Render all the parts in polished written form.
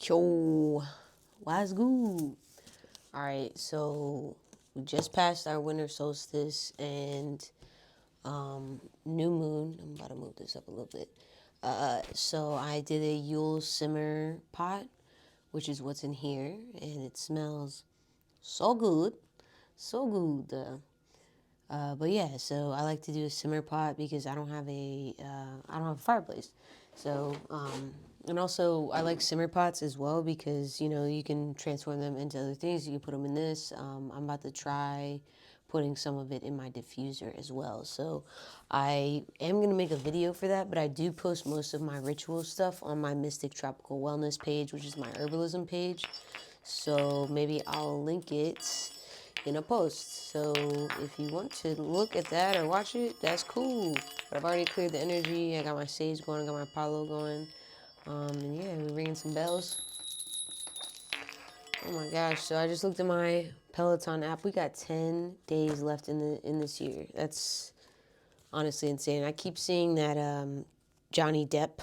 Yo, what's good? All right, so we just passed our winter solstice and new moon. I'm about to move this up a little bit. So I did a Yule simmer pot, which is what's in here, and it smells so good, so good. But yeah, so I like to do a simmer pot because I don't have a fireplace. So and also I like simmer pots as well because you can transform them into other things. You can put them in this. I'm about to try putting some of it in my diffuser as well. So I am gonna make a video for that, but I do post most of my ritual stuff on my Mystic Tropical Wellness page, which is my herbalism page. So maybe I'll link it in a post. So if you want to look at that or watch it, that's cool. But I've already cleared the energy. I got my sage going, I got my Apollo going. And yeah, we're ringing some bells. Oh my gosh! So I just looked at my Peloton app. We got 10 days left in this year. That's honestly insane. I keep seeing that Johnny Depp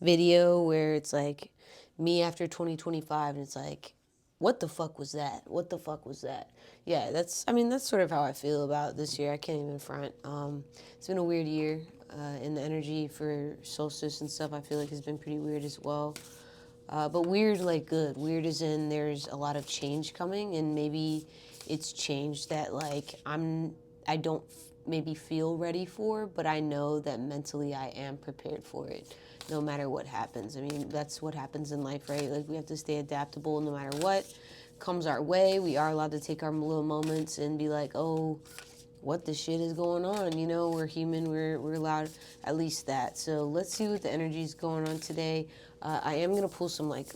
video where it's like me after 2025, and it's like, what the fuck was that? What the fuck was that? Yeah, that's sort of how I feel about this year. I can't even front. It's been a weird year, and the energy for solstice and stuff I feel like has been pretty weird as well. But weird, like good. Weird as in there's a lot of change coming, and maybe it's change that like I don't maybe feel ready for, but I know that mentally I am prepared for it, no matter what happens. I mean, that's what happens in life, right? Like we have to stay adaptable no matter what comes our way. We are allowed to take our little moments and be like, oh, what the shit is going on? We're human. We're allowed at least that. So let's see what the energy is going on today. I am gonna pull some like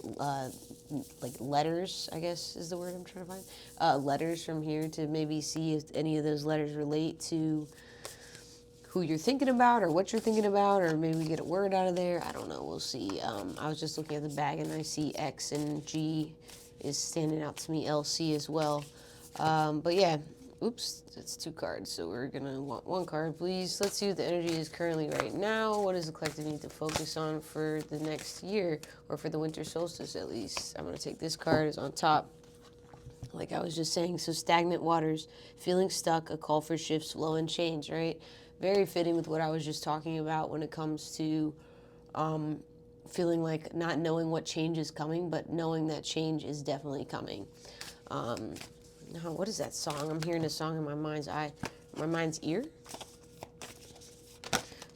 letters, I guess is the word I'm trying to find. Letters from here to maybe see if any of those letters relate to who you're thinking about or what you're thinking about, or maybe we get a word out of there. I don't know. We'll see. I was just looking at the bag and I see X and G is standing out to me, LC as well. But yeah, oops, that's two cards. So we're going to want one card, please. Let's see what the energy is currently right now. What does the collective need to focus on for the next year, or for the winter solstice at least? I'm going to take this card as on top. Like I was just saying, so stagnant waters, feeling stuck, a call for shifts, flow, and change, right? Very fitting with what I was just talking about when it comes to feeling like not knowing what change is coming, but knowing that change is definitely coming. Now, what is that song? I'm hearing a song in my mind's eye, my mind's ear.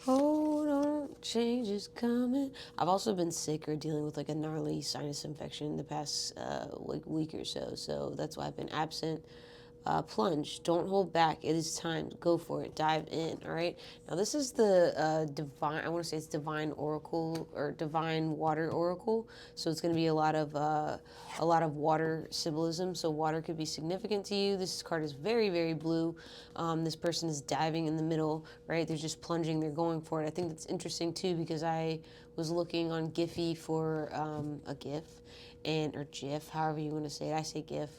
Hold on, change is coming. I've also been sick or dealing with like a gnarly sinus infection the past like week or so. So that's why I've been absent. Plunge. Don't hold back. It is time. Go for it. Dive in. All right. Now this is the divine. I want to say it's divine oracle or divine water oracle. So it's going to be a lot of water symbolism. So water could be significant to you. This card is very very blue. This person is diving in the middle. Right. They're just plunging. They're going for it. I think that's interesting too because I was looking on Giphy for a GIF and or GIF, however you want to say it. I say GIF.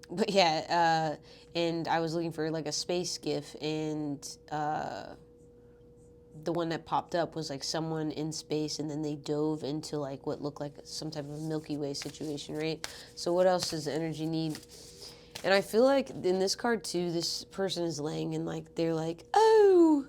But yeah, and I was looking for like a space GIF, and the one that popped up was like someone in space, and then they dove into like what looked like some type of Milky Way situation, right? So what else does the energy need? And I feel like in this card too, this person is laying and like they're like, oh,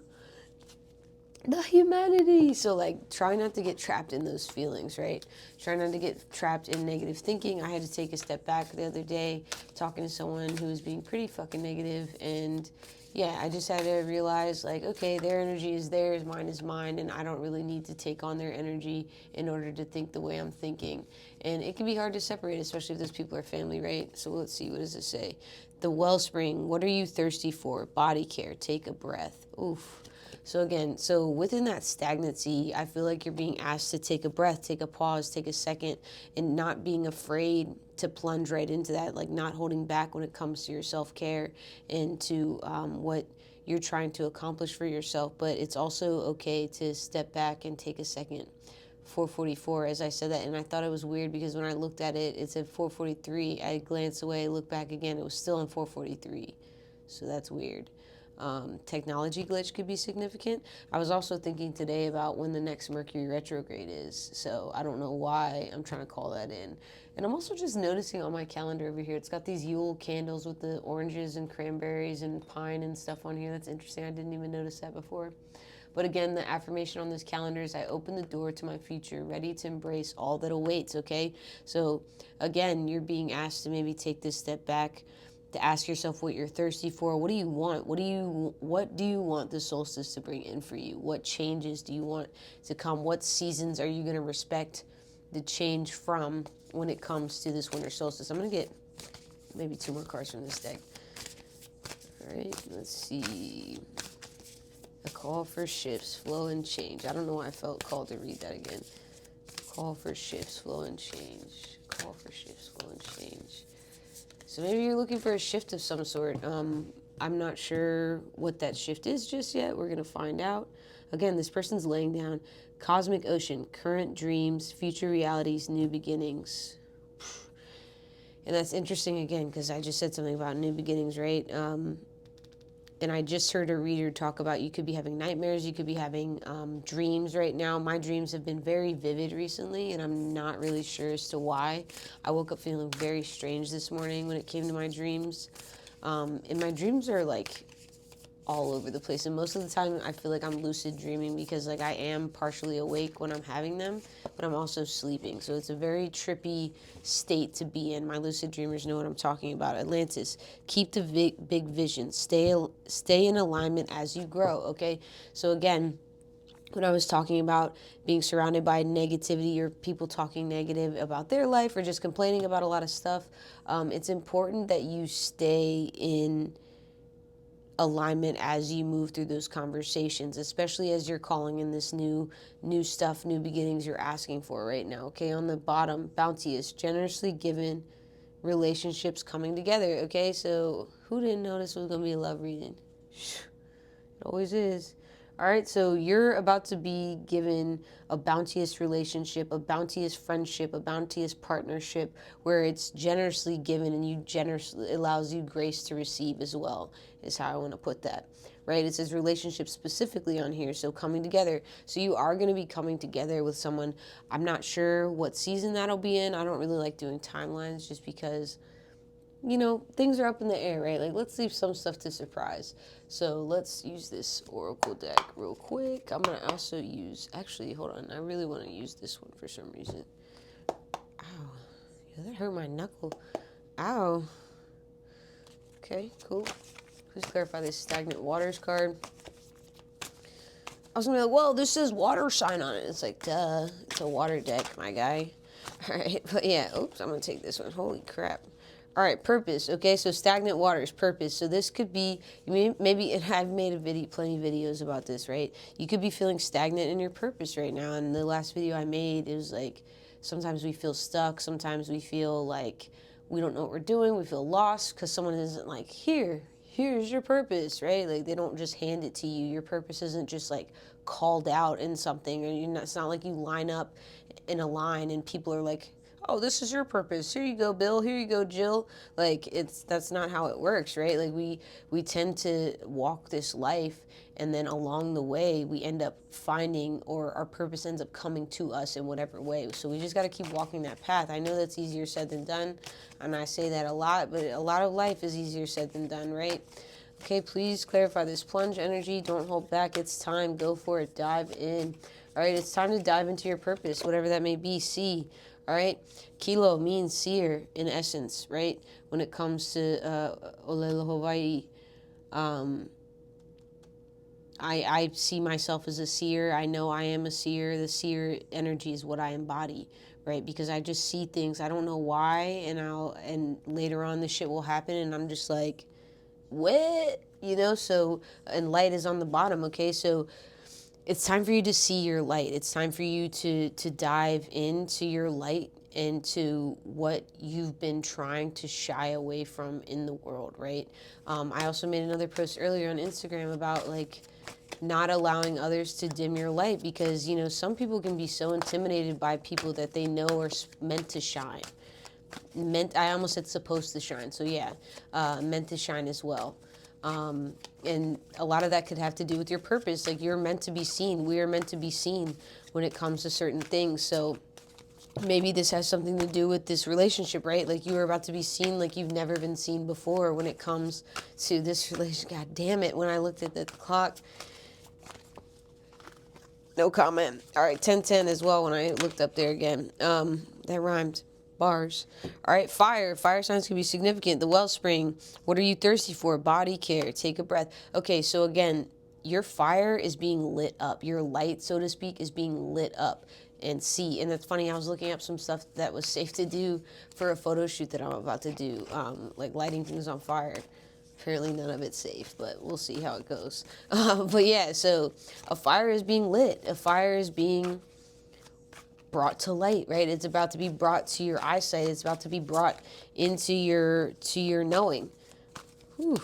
the humanity. So like try not to get trapped in those feelings, right? Try not to get trapped in negative thinking. I had to take a step back the other day talking to someone who was being pretty fucking negative, and yeah, I just had to realize like, okay, their energy is theirs, mine is mine, and I don't really need to take on their energy in order to think the way I'm thinking. And it can be hard to separate, especially if those people are family, right? So let's see, what does it say? The wellspring, what are you thirsty for? Body care, take a breath. Oof. So again, so within that stagnancy, I feel like you're being asked to take a breath, take a pause, take a second, and not being afraid to plunge right into that, like not holding back when it comes to your self-care and to what you're trying to accomplish for yourself. But it's also okay to step back and take a second. 444 as I said that, and I thought it was weird because when I looked at it, it said 443. I glanced away, looked back again, it was still in 443. So that's weird. technology glitch could be significant. I was also thinking today about when the next Mercury retrograde is, so I don't know why I'm trying to call that in. And I'm also just noticing on my calendar over here, it's got these Yule candles with the oranges and cranberries and pine and stuff on here. That's interesting. I didn't even notice that before. But again, the affirmation on this calendar is I open the door to my future, ready to embrace all that awaits, okay? So again, you're being asked to maybe take this step back, to ask yourself what you're thirsty for. What do you want? What do you want the solstice to bring in for you? What changes do you want to come? What seasons are you going to respect the change from when it comes to this winter solstice? I'm going to get maybe 2 more cards from this deck. All right, let's see. A call for shifts, flow, and change. I don't know why I felt called to read that again. Call for shifts, flow, and change. Call for shifts, flow, and change. So maybe you're looking for a shift of some sort. I'm not sure what that shift is just yet. We're going to find out. Again, this person's laying down cosmic ocean, current dreams, future realities, new beginnings. And that's interesting again, because I just said something about new beginnings, right? And I just heard a reader talk about you could be having nightmares, you could be having dreams right now. My dreams have been very vivid recently, and I'm not really sure as to why. I woke up feeling very strange this morning when it came to my dreams. And my dreams are like all over the place, and most of the time I feel like I'm lucid dreaming because like I am partially awake when I'm having them, but I'm also sleeping, so it's a very trippy state to be in. My lucid dreamers know what I'm talking about. Atlantis, keep the big vision, stay in alignment as you grow, okay? So again, when I was talking about being surrounded by negativity or people talking negative about their life or just complaining about a lot of stuff, it's important that you stay in alignment as you move through those conversations, especially as you're calling in this new stuff, new beginnings you're asking for right now. Okay, on the bottom, bounteous, generously given, relationships coming together. Okay, so who didn't know this was gonna be a love reading? It always is. All right, so you're about to be given a bounteous relationship, a bounteous friendship, a bounteous partnership where it's generously given and you generously allows you grace to receive as well, is how I want to put that. Right? It says relationship specifically on here, so coming together. So you are going to be coming together with someone. I'm not sure what season that'll be in. I don't really like doing timelines just because, you know, things are up in the air, right? Like, let's leave some stuff to surprise. So let's use this Oracle deck real quick. I'm going to also use, actually, hold on. I really want to use this one for some reason. Ow. Yeah, that hurt my knuckle. Ow. Okay, cool. Please clarify this Stagnant Waters card. I was going to be like, well, this says water sign on it. It's like, duh. It's a water deck, my guy. All right, but yeah, oops, I'm going to take this one. Holy crap. All right, purpose. Okay, so stagnant waters, purpose. So this could be, maybe, and I've made plenty of videos about this, right? You could be feeling stagnant in your purpose right now. And the last video I made, it was like, sometimes we feel stuck. Sometimes we feel like we don't know what we're doing. We feel lost because someone isn't like, here's your purpose, right? Like, they don't just hand it to you. Your purpose isn't just like called out in something, or it's not like you line up in a line and people are like, oh, this is your purpose. Here you go, Bill. Here you go, Jill. Like, that's not how it works, right? Like, we tend to walk this life, and then along the way, we end up finding, or our purpose ends up coming to us in whatever way. So we just got to keep walking that path. I know that's easier said than done, and I say that a lot, but a lot of life is easier said than done, right? Okay, please clarify this plunge energy. Don't hold back. It's time. Go for it. Dive in. All right, it's time to dive into your purpose, whatever that may be. See. All right, Kilo means seer in essence, right? When it comes to Olelo Hawaii, I see myself as a seer. I know I am a seer. The seer energy is what I embody, right? Because I just see things. I don't know why, and later on the shit will happen, and I'm just like, what? You know. So, and light is on the bottom. Okay, so it's time for you to see your light. It's time for you to dive into your light, into what you've been trying to shy away from in the world, right? I also made another post earlier on Instagram about like not allowing others to dim your light, because, you know, some people can be so intimidated by people that they know are meant to shine. I almost said supposed to shine. So yeah, meant to shine as well. And a lot of that could have to do with your purpose. Like, you're meant to be seen. We are meant to be seen when it comes to certain things. So maybe this has something to do with this relationship, right? Like, you are about to be seen like you've never been seen before when it comes to this relationship. God damn it. When I looked at the clock, no comment. All right, 10:10 as well when I looked up there again. That rhymed. Bars. All right, fire. Fire signs can be significant. The wellspring. What are you thirsty for? Body care. Take a breath. Okay, so again, your fire is being lit up. Your light, so to speak, is being lit up. And see, and that's funny. I was looking up some stuff that was safe to do for a photo shoot that I'm about to do, like lighting things on fire. Apparently none of it's safe, but we'll see how it goes. But yeah, so a fire is being lit. A fire is being brought to light, right? It's about to be brought to your eyesight. It's about to be brought into your knowing. Whew.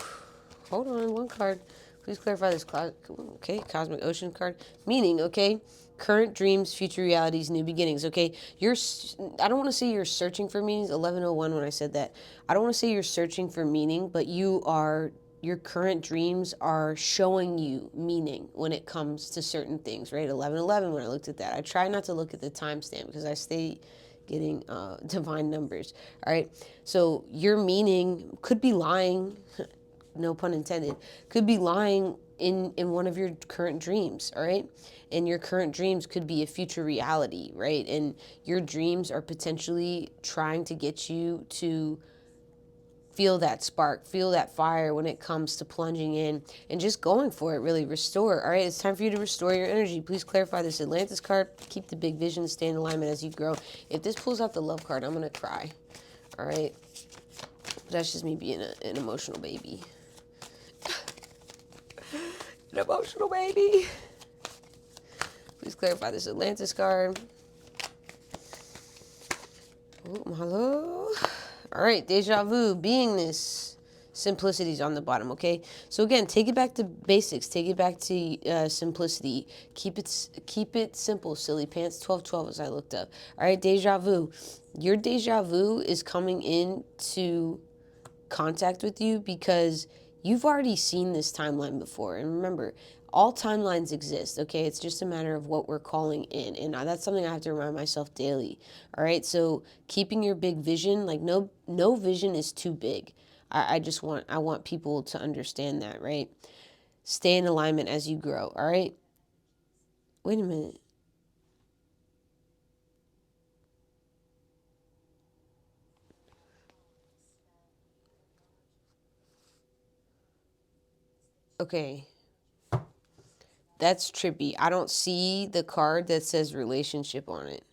Hold on, one card. Please clarify this. Okay, Cosmic Ocean card. Meaning, okay, current dreams, future realities, new beginnings. Okay, I don't want to say you're searching for meanings. 1101 when I said that. I don't want to say you're searching for meaning, but your current dreams are showing you meaning when it comes to certain things, right? 1111 when I looked at that. I try not to look at the timestamp because I stay getting divine numbers. All right, so your meaning could be lying. No pun intended, could be lying in one of your current dreams, all right? And your current dreams could be a future reality, right? And your dreams are potentially trying to get you to feel that spark, feel that fire when it comes to plunging in and just going for it, really restore. All right, it's time for you to restore your energy. Please clarify this Atlantis card. Keep the big vision, stay in alignment as you grow. If this pulls out the love card, I'm going to cry. All right, but that's just me being an emotional baby. An emotional baby. Please clarify this Atlantis card. Oh, my love. All right, deja vu, beingness, simplicity's on the bottom, okay? So again, take it back to basics. Take it back to simplicity. Keep it simple, silly pants. 1212 as I looked up. All right, deja vu. Your deja vu is coming into contact with you because you've already seen this timeline before. And remember, all timelines exist, okay? It's just a matter of what we're calling in. And that's something I have to remind myself daily. All right? So keeping your big vision, like no vision is too big. I want people to understand that, right? Stay in alignment as you grow, all right? Wait a minute. Okay. That's trippy. I don't see the card that says relationship on it.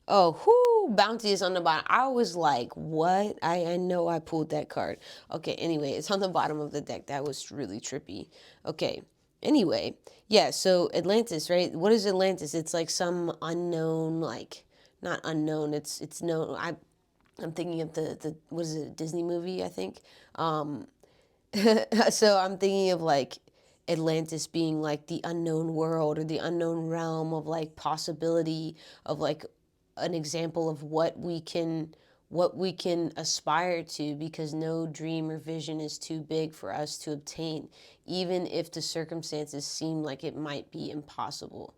Oh, whoo, bounty is on the bottom. I was like, what? I know I pulled that card. Okay, anyway, it's on the bottom of the deck. That was really trippy. Okay, anyway, yeah, so Atlantis, right? What is Atlantis? It's like some unknown, like, not unknown, it's known. I'm thinking of the what is it, Disney movie, I think. So I'm thinking of like Atlantis being like the unknown world or the unknown realm of like possibility of like an example of what we can aspire to because no dream or vision is too big for us to obtain, even if the circumstances seem like it might be impossible.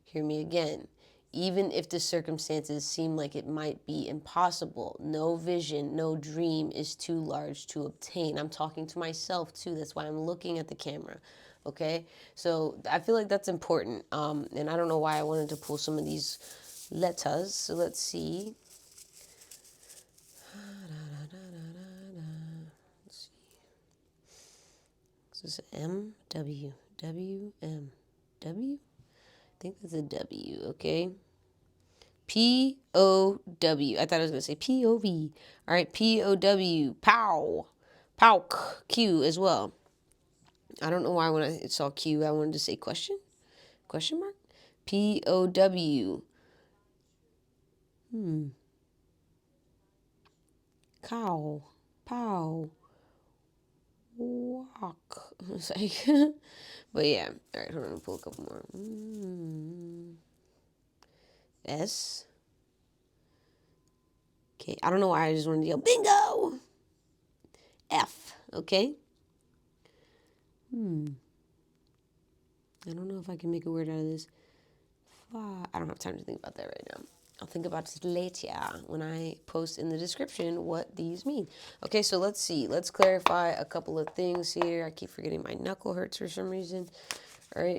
Hear me again. Even if the circumstances seem like it might be impossible, no vision, no dream is too large to obtain. I'm talking to myself too. That's why I'm looking at the camera. Okay? So I feel like that's important. And I don't know why I wanted to pull some of these letters. So let's see. Let's see. This is M, W, W, M, W? I think that's a W, okay? P-O-W. I thought I was going to say P-O-V. All right, P-O-W. Pow. Pauk. Q as well. I don't know why when I saw Q, I wanted to say question? Question mark? P-O-W. Cow. Pow. Walk. It's like, but yeah. All right, hold on. Pull a couple more. S. Okay, I don't know why I just wanted to yell bingo. F, okay? I don't know if I can make a word out of this. I don't have time to think about that right now. I'll think about it later when I post in the description what these mean. Okay, so let's see. Let's clarify a couple of things here. I keep forgetting my knuckle hurts for some reason. All right.